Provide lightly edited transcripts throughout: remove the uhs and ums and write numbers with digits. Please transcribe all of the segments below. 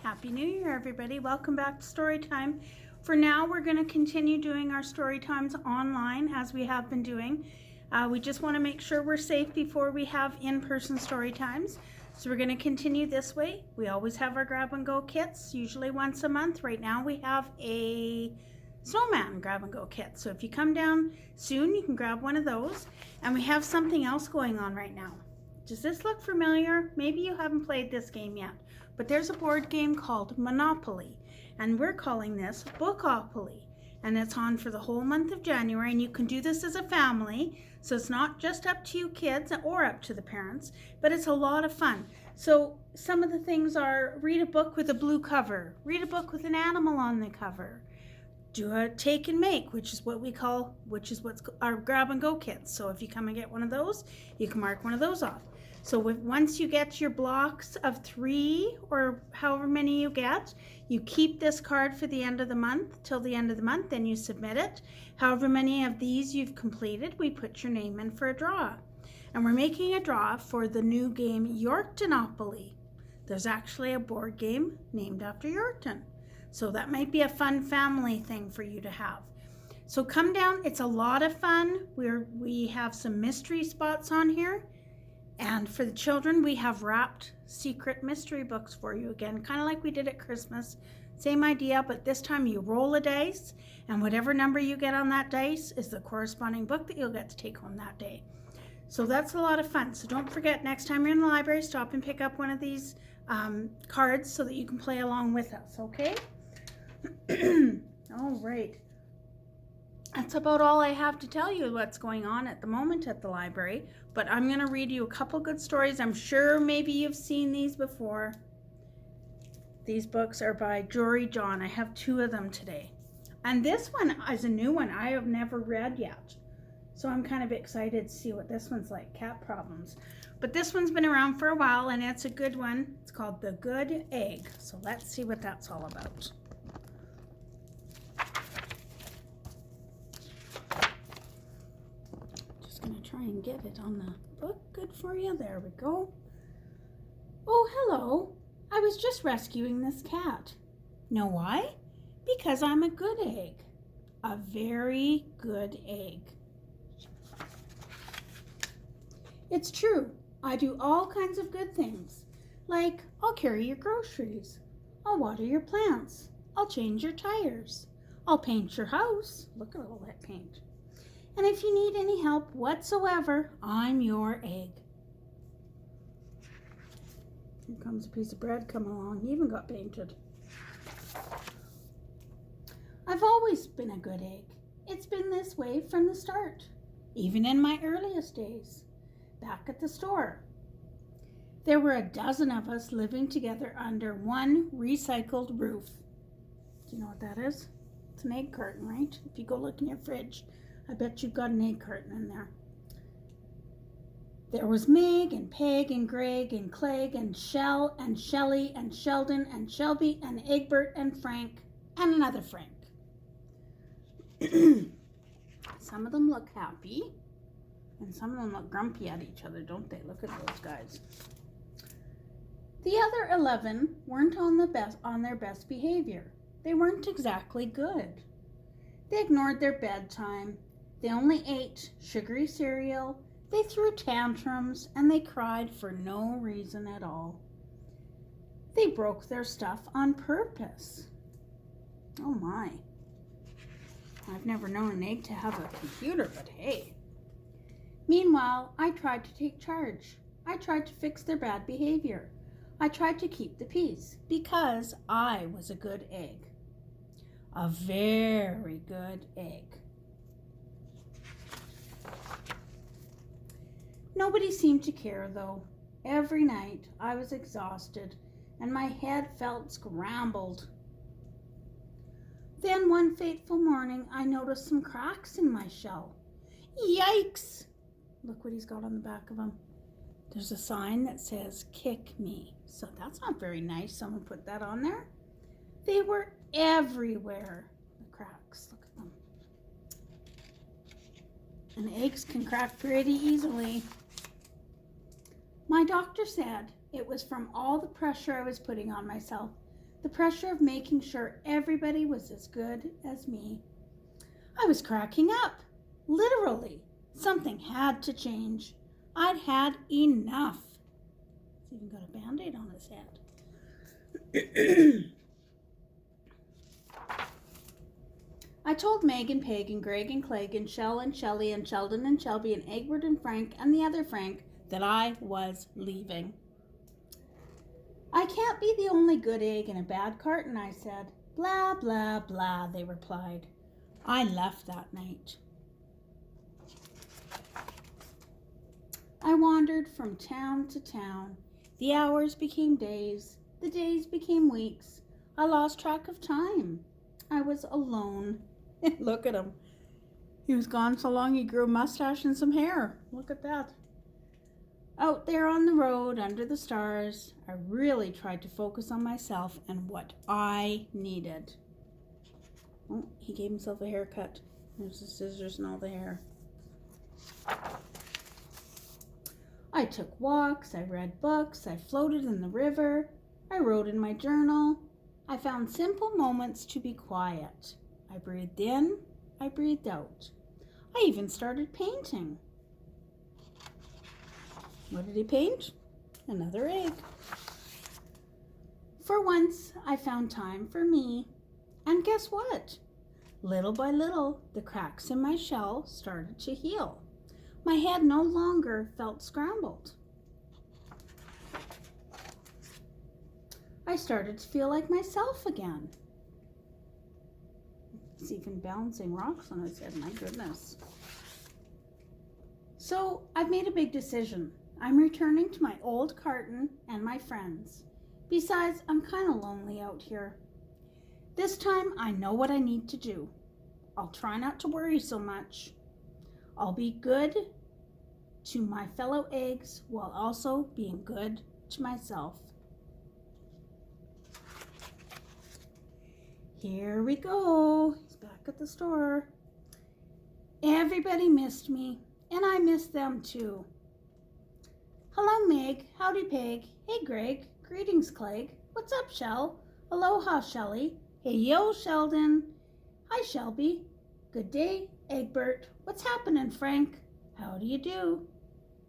Happy New Year, everybody. Welcome back to Storytime. For now, we're going to continue doing our Storytimes online as we have been doing. We just want to make sure we're safe before we have in-person Storytimes. So we're going to continue this way. We always have our grab and go kits, usually once a month. Right now we have a snowman grab and go kit. So if you come down soon, you can grab one of those. And we have something else going on right now. Does this look familiar? Maybe you haven't played this game yet, but there's a board game called Monopoly, and we're calling this Bookopoly, and it's on for the whole month of January, and you can do this as a family, so it's not just up to you kids or up to the parents, but it's a lot of fun. So some of the things are read a book with a blue cover, read a book with an animal on the cover, do a take and make, which is what's our grab and go kits. So if you come and get one of those, you can mark one of those off. So once you get your blocks of 3 or however many you get, you keep this card for the end of the month, till the end of the month, then you submit it. However many of these you've completed, we put your name in for a draw. And we're making a draw for the new game Yorktonopoly. There's actually a board game named after Yorkton. So that might be a fun family thing for you to have. So come down, it's a lot of fun. We have some mystery spots on here. And for the children, we have wrapped secret mystery books for you again, kind of like we did at Christmas. Same idea, but this time you roll a dice, and whatever number you get on that dice is the corresponding book that you'll get to take home that day. So that's a lot of fun. So don't forget, next time you're in the library, stop and pick up one of these cards so that you can play along with us, okay? All right. That's about all I have to tell you what's going on at the moment at the library, but I'm going to read you a couple good stories. I'm sure maybe you've seen these before. These books are by Jory John. I have 2 of them today. And this one is a new one I have never read yet. So I'm kind of excited to see what this one's like, Cat Problems. But this one's been around for a while and it's a good one. It's called The Good Egg. So let's see what that's all about. Gonna try and get it on the book. Good for you. There we go. Oh, hello. I was just rescuing this cat. Know why? Because I'm a good egg. A very good egg. It's true. I do all kinds of good things. Like, I'll carry your groceries. I'll water your plants. I'll change your tires. I'll paint your house. Look at all that paint. And if you need any help whatsoever, I'm your egg. Here comes a piece of bread coming along. He even got painted. I've always been a good egg. It's been this way from the start, even in my earliest days, back at the store. There were a dozen of us living together under one recycled roof. Do you know what that is? It's an egg carton, right? If you go look in your fridge, I bet you've got an egg carton in there. There was Meg and Peg and Greg and Clegg and Shell and Shelley and Sheldon and Shelby and Egbert and Frank and another Frank. Some of them look happy and some of them look grumpy at each other, don't they? Look at those guys. The other 11 weren't on their best behavior. They weren't exactly good. They ignored their bedtime. They only ate sugary cereal, they threw tantrums, and they cried for no reason at all. They broke their stuff on purpose. Oh my. I've never known an egg to have a computer, but hey. Meanwhile, I tried to take charge. I tried to fix their bad behavior. I tried to keep the peace because I was a good egg. A very good egg. Nobody seemed to care, though. Every night I was exhausted and my head felt scrambled. Then one fateful morning I noticed some cracks in my shell. Yikes! Look what he's got on the back of him. There's a sign that says, "Kick me." So that's not very nice. Someone put that on there. They were everywhere. The cracks, look at them. And eggs can crack pretty easily. My doctor said it was from all the pressure I was putting on myself. the pressure of making sure everybody was as good as me. I was cracking up. Literally, something had to change. I'd had enough. He's even got a Band-Aid on his head. I told Meg and Peg and Greg and Clegg and Shell and Shelley and Sheldon and Shelby and Egbert and Frank and the other Frank that I was leaving. I can't be the only good egg in a bad carton, I said. Blah, blah, blah, they replied. I left that night. I wandered from town to town. The hours became days. The days became weeks. I lost track of time. I was alone. Look at him. He was gone so long he grew a mustache and some hair. Look at that. Out there on the road, under the stars, I really tried to focus on myself and what I needed. Oh, he gave himself a haircut. There's the scissors and all the hair. I took walks, I read books, I floated in the river, I wrote in my journal. I found simple moments to be quiet. I breathed in, I breathed out. I even started painting. What did he paint? Another egg. For once, I found time for me. And guess what? Little by little, the cracks in my shell started to heal. My head no longer felt scrambled. I started to feel like myself again. He's even bouncing rocks on his head, my goodness. So I've made a big decision. I'm returning to my old carton and my friends. Besides, I'm kind of lonely out here. This time I know what I need to do. I'll try not to worry so much. I'll be good to my fellow eggs while also being good to myself. Here we go. He's back at the store. Everybody missed me, and I missed them too. Hello, Meg. Howdy, Peg. Hey, Greg. Greetings, Clegg. What's up, Shell? Aloha, Shelly. Hey, yo, Sheldon. Hi, Shelby. Good day, Egbert. What's happening, Frank? How do you do?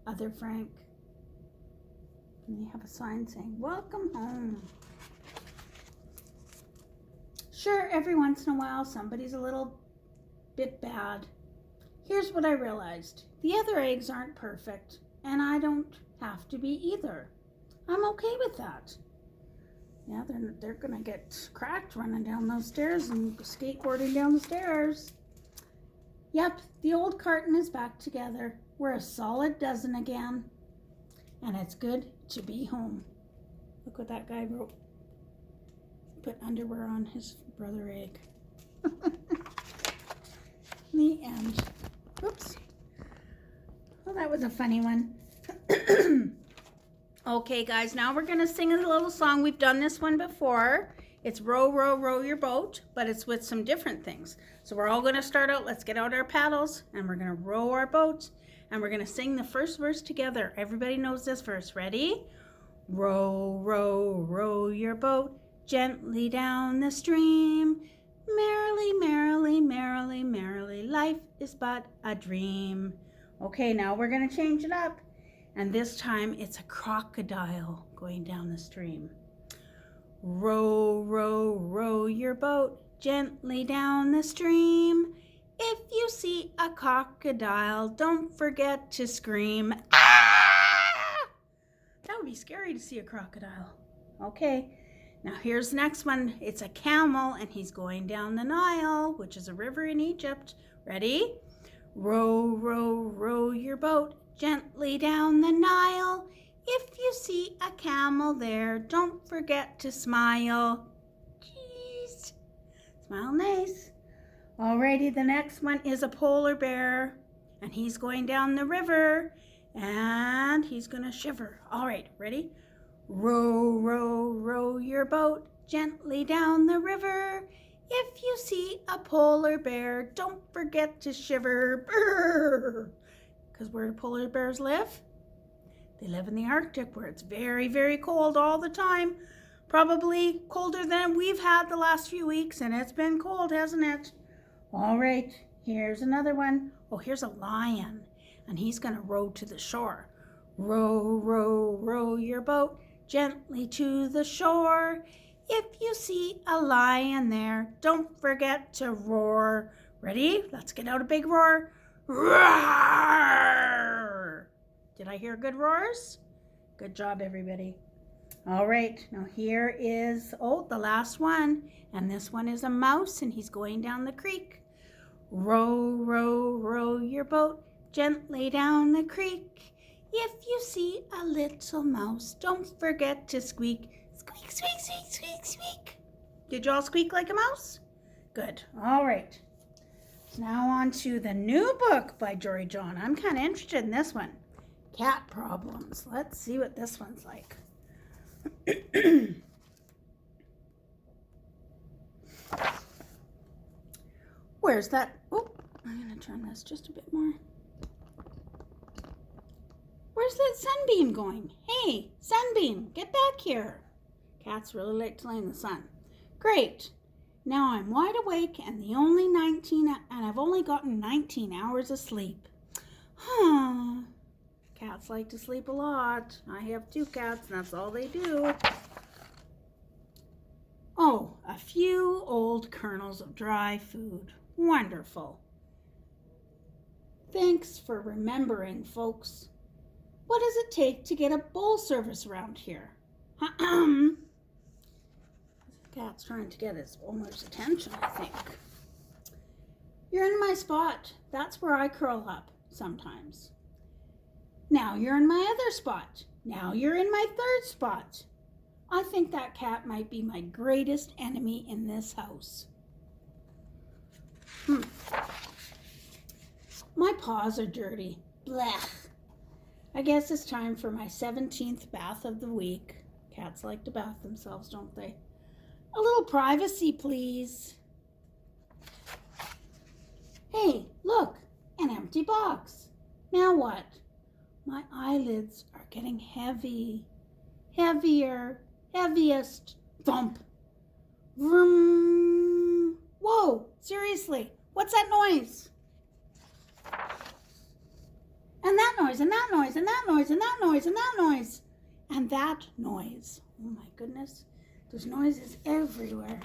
Other Frank. And they have a sign saying, welcome home. Sure, every once in a while, somebody's a little bit bad. Here's what I realized. The other eggs aren't perfect, and I don't have to be either. I'm okay with that. Yeah, they're going to get cracked running down those stairs and skateboarding down the stairs. Yep, the old carton is back together. We're a solid dozen again. And it's good to be home. Look what that guy wrote. Put underwear on his brother egg. The end. Oops. Well, that was a funny one. Okay, guys, now we're going to sing a little song. We've done this one before. It's Row, Row, Row Your Boat, but it's with some different things. So we're all going to start out. Let's get out our paddles, and we're going to row our boat, and we're going to sing the first verse together. Everybody knows this verse. Ready? Row, row, row your boat gently down the stream. Merrily, merrily, merrily, merrily, life is but a dream. Okay, now we're going to change it up. And this time it's a crocodile going down the stream. Row, row, row your boat gently down the stream. If you see a crocodile, don't forget to scream. Ah! That would be scary to see a crocodile. Okay, now here's the next one. It's a camel and he's going down the Nile, which is a river in Egypt. Ready? Row, row, row your boat gently down the Nile. If you see a camel there, don't forget to smile. Jeez. Smile nice. Alrighty, the next one is a polar bear. And he's going down the river. And he's going to shiver. Alright, ready? Row, row, row your boat gently down the river. If you see a polar bear, don't forget to shiver. Brrr. Because where do polar bears live? They live in the Arctic where it's very, very cold all the time. Probably colder than we've had the last few weeks, and it's been cold, hasn't it? All right, here's another one. Oh, here's a lion, and he's going to row to the shore. Row, row, row your boat gently to the shore. If you see a lion there, don't forget to roar. Ready? Let's get out a big roar. Roar! Did I hear good roars? Good job, everybody. All right, now here is, the last one. And this one is a mouse, and he's going down the creek. Row, row, row your boat gently down the creek. If you see a little mouse, don't forget to squeak. Squeak, squeak, squeak, squeak, squeak. Did y'all squeak like a mouse? Good. All right. Now on to the new book by Jory John. I'm kind of interested in this one. Cat Problems. Let's see what this one's like. Where's that? Oh, I'm going to turn this just a bit more. Where's that sunbeam going? Hey, sunbeam, get back here. Cats really like to lay in the sun. Great. Now I'm wide awake and I've only gotten 19 hours of sleep. Huh. Cats like to sleep a lot. I have 2 cats and that's all they do. Oh, a few old kernels of dry food. Wonderful. Thanks for remembering, folks. What does it take to get a bowl service around here? This cat's trying to get his owner's attention, I think. You're in my spot. That's where I curl up sometimes. Now you're in my other spot. Now you're in my third spot. I think that cat might be my greatest enemy in this house. My paws are dirty. Blech. I guess it's time for my 17th bath of the week. Cats like to bath themselves, don't they? A little privacy, please. Hey, look, an empty box. Now what? My eyelids are getting heavy. Heavier. Heaviest. Thump. Vroom. Whoa, seriously, what's that noise? And that noise, and that noise, and that noise, and that noise, and that noise. And that noise. Oh my goodness. There's noises everywhere.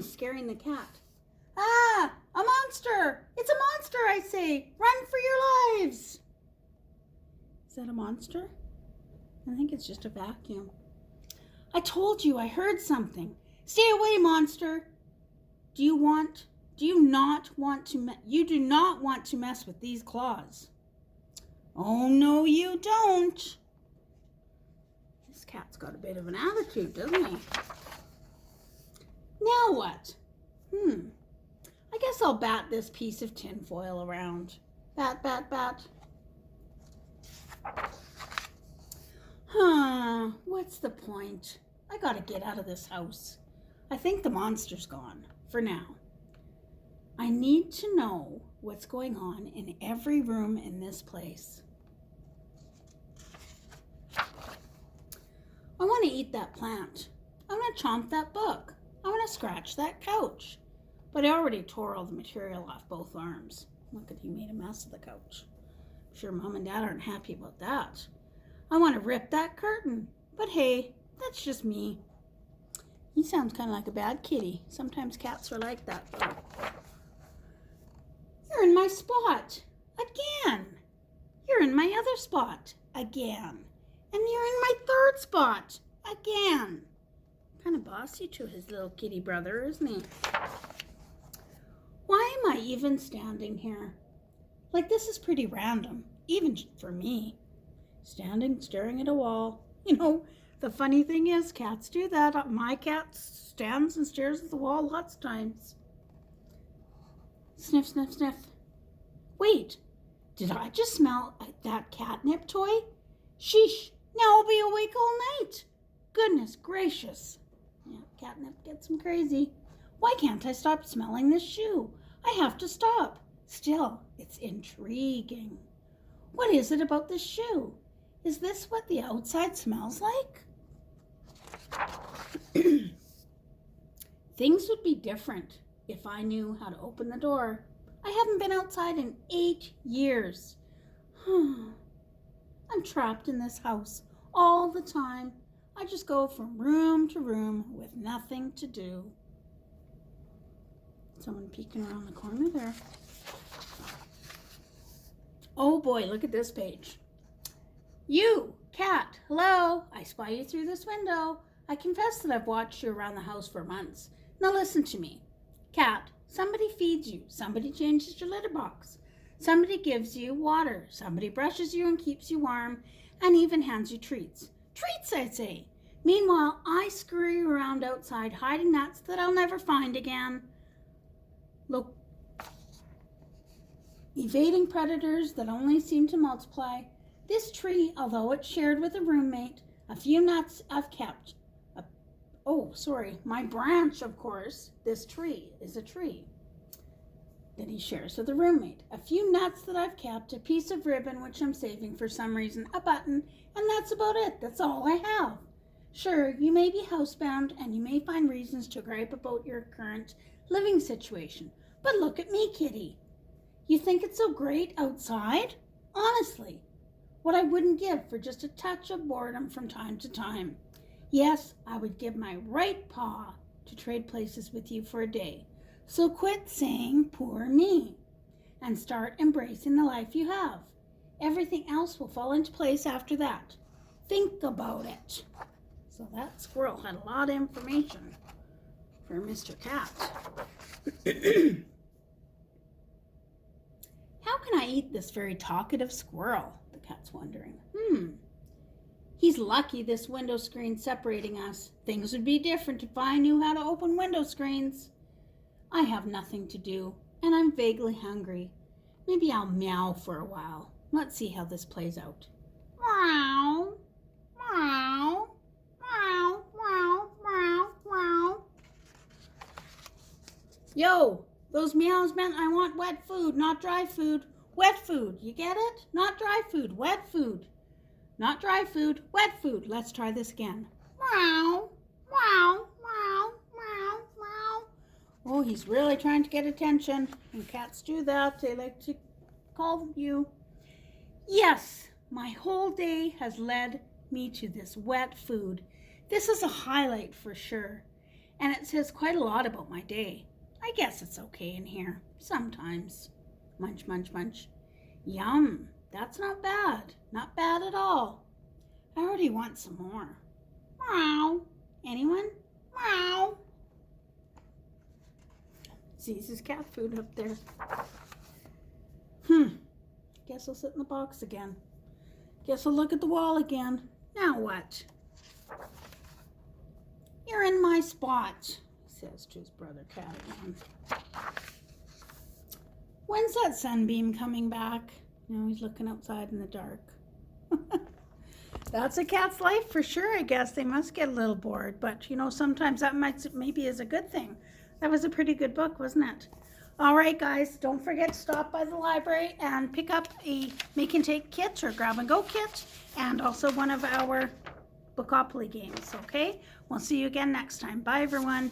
Scaring the cat. Ah, a monster. It's a monster, I say. Run for your lives. Is that a monster? I think it's just a vacuum. I told you I heard something. Stay away, monster. You do not want to mess with these claws. Oh, no, you don't. This cat's got a bit of an attitude, doesn't he? Now what? I guess I'll bat this piece of tinfoil around. Bat, bat, bat. What's the point? I gotta get out of this house. I think the monster's gone, for now. I need to know what's going on in every room in this place. I want to eat that plant. I want to chomp that book. I want to scratch that couch. But I already tore all the material off both arms. Look at, he made a mess of the couch. I'm sure Mom and Dad aren't happy about that. I want to rip that curtain. But hey, that's just me. He sounds kind of like a bad kitty. Sometimes cats are like that, though. You're in my spot. Again. You're in my other spot. Again. And you're in my third spot. Again. Kind of bossy to his little kitty brother, isn't he? Why am I even standing here? Like, this is pretty random, even for me. Standing, staring at a wall. You know, the funny thing is, cats do that. My cat stands and stares at the wall lots of times. Sniff, sniff, sniff. Wait, did I just smell that catnip toy? Sheesh, now I'll be awake all night. Goodness gracious. Yeah, catnip gets him crazy. Why can't I stop smelling this shoe? I have to stop. Still, it's intriguing. What is it about this shoe? Is this what the outside smells like? Things would be different if I knew how to open the door. I haven't been outside in 8 years. I'm trapped in this house all the time. I just go from room to room with nothing to do. Someone peeking around the corner there. Oh boy, look at this page. You, cat, hello. I spy you through this window. I confess that I've watched you around the house for months. Now listen to me. Cat, somebody feeds you. Somebody changes your litter box. Somebody gives you water. Somebody brushes you and keeps you warm and even hands you treats. Treats, I say. Meanwhile, I scurry around outside hiding nuts that I'll never find again. Look, evading predators that only seem to multiply. This tree, although it's shared with a roommate, a few nuts I've kept. My branch, of course. This tree is a tree that he shares with a roommate. A few nuts that I've kept, a piece of ribbon which I'm saving for some reason, a button, and that's about it. That's all I have. Sure, you may be housebound and you may find reasons to gripe about your current living situation. But look at me, kitty. You think it's so great outside? Honestly, what I wouldn't give for just a touch of boredom from time to time. Yes, I would give my right paw to trade places with you for a day. So quit saying poor me and start embracing the life you have. Everything else will fall into place after that. Think about it. So that squirrel had a lot of information for Mr. Cat. How can I eat this very talkative squirrel? The cat's wondering. He's lucky this window screen's separating us. Things would be different if I knew how to open window screens. I have nothing to do, and I'm vaguely hungry. Maybe I'll meow for a while. Let's see how this plays out. Meow, meow, meow, meow, meow, meow. Yo, those meows meant I want wet food, not dry food. Wet food, you get it? Not dry food, wet food. Not dry food, wet food. Let's try this again. Meow, meow, meow, meow, meow. Oh, he's really trying to get attention. And cats do that. They like to call you. Yes, my whole day has led me to this wet food. This is a highlight for sure. And it says quite a lot about my day. I guess it's okay in here. Sometimes. Munch, munch, munch. Yum. That's not bad. Not bad at all. I already want some more. Meow. Anyone? Meow. Sees his cat food up there. Guess I'll sit in the box again. Guess I'll look at the wall again. Now what? You're in my spot, he says to his brother cat again. When's that sunbeam coming back? No, he's looking outside in the dark. That's a cat's life for sure, I guess. They must get a little bored, but sometimes that maybe is a good thing. That was a pretty good book, wasn't it? All right, guys, don't forget to stop by the library and pick up a Make and Take kit or Grab and Go kit, and also one of our Bookopoly games, okay? We'll see you again next time. Bye, everyone.